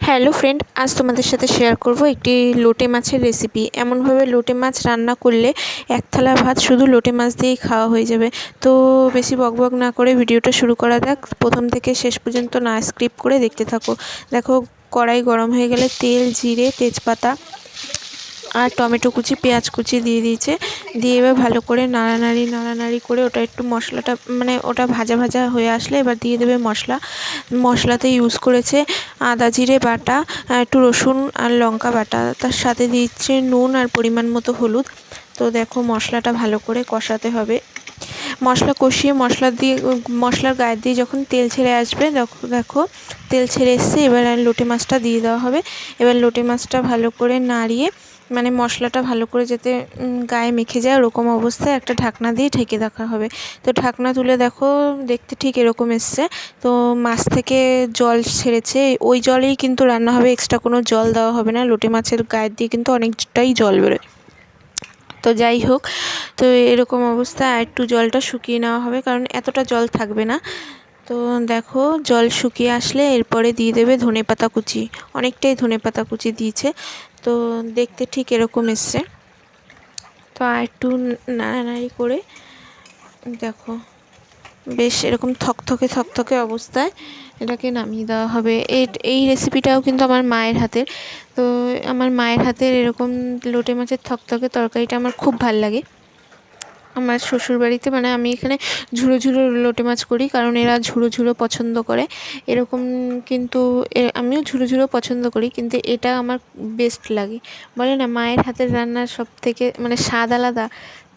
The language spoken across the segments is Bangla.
হ্যালো ফ্রেন্ড, আজ তোমাদের সাথে শেয়ার করব একটি লোটে মাছের রেসিপি। এমনভাবে লোটে মাছ রান্না করলে এক থালা ভাত শুধু লোটে মাছ দিয়েই খাওয়া হয়ে যাবে। তো বেশি বকবক না করে ভিডিওটা শুরু করা যাক। প্রথম থেকে শেষ পর্যন্ত না স্কিপ করে দেখতে থাকো। দেখো, কড়াই গরম হয়ে গেলে তেল, জিরে, তেজপাতা আর টমেটো কুচি, পেঁয়াজ কুচি দিয়ে দিয়েছে। দিয়ে এবার ভালো করে নাড়ানাড়ি করে ওটা একটু মশলাটা ওটা ভাজা ভাজা হয়ে আসলে এবার দিয়ে দেবে মশলাতে ইউজ করেছে আদা জিরে বাটা, একটু রসুন আর লঙ্কা বাটা, তার সাথে দিচ্ছে নুন আর পরিমাণ মতো হলুদ। তো দেখো, মশলাটা ভালো করে কষাতে হবে। মশলা কষিয়ে মশলার গায়ে দিয়ে যখন তেল ছেড়ে আসবে, দেখো তেল ছেড়ে এসছে, এবার লোটে মাছটা দিয়ে দেওয়া হবে। এবার লোটে মাছটা ভালো করে নাড়িয়ে মশলাটা ভালো করে যাতে গায়ে মেখে যায় ওরকম অবস্থায় একটা ঢাকনা দিয়ে ঢেকে রাখা হবে। তো ঢাকনা তুলে দেখো, দেখতে ঠিক এরকম এসছে। তো মাছ থেকে জল ছেড়েছে, ওই জলেই কিন্তু রান্না হবে, এক্সট্রা কোনো জল দেওয়া হবে না। লোটে মাছের গায়ে দিয়ে কিন্তু অনেকটাই জল বেরোয়। তো যাই হোক, তো এরকম অবস্থায় একটু জলটা শুকিয়ে নেওয়া হবে, কারণ এতটা জল থাকবে না। তো দেখো, জল শুকিয়ে আসলে এরপরে দিয়ে দেবে ধনেপাতা কুচি। অনেকটাই ধনেপাতা কুচি দিয়েছে। তো দেখতে ঠিক এরকম এসছে। তো আর একটু নাড়ানাড়ি করে দেখো, বেশ এরকম থকথকে অবস্থায় এটাকে নামিয়ে দেওয়া হবে। এই রেসিপিটাও কিন্তু আমার মায়ের হাতের। তো আমার মায়ের হাতের এরকম লোটে মাছের থকথকে তরকারিটা আমার খুব ভাল লাগে। আমার শ্বশুরবাড়িতে আমি এখানে ঝুড়ো লোটে মাছ করি, কারণ এরা ঝুড়ো পছন্দ করে। এরকম কিন্তু আমিও ঝুড়ো পছন্দ করি, কিন্তু এটা আমার বেস্ট লাগে। বলে না, মায়ের হাতের রান্নার সব থেকে স্বাদ আলাদা।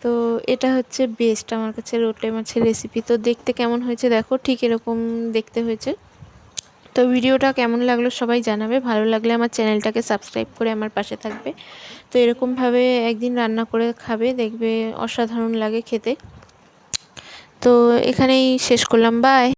তো এটা হচ্ছে বেস্ট আমার কাছে লোটে মাছের রেসিপি। তো দেখতে কেমন হয়েছে দেখো, ঠিক এরকম দেখতে হয়েছে। তো ভিডিওটা কেমন লাগলো সবাই জানাবে। ভালো লাগলে আমার চ্যানেলটাকে সাবস্ক্রাইব করে আমার পাশে থাকবে। তো এরকমভাবে একদিন রান্না করে খাবে, দেখবে অসাধারণ লাগে খেতে। তো এখানেই শেষ করলাম, বাই।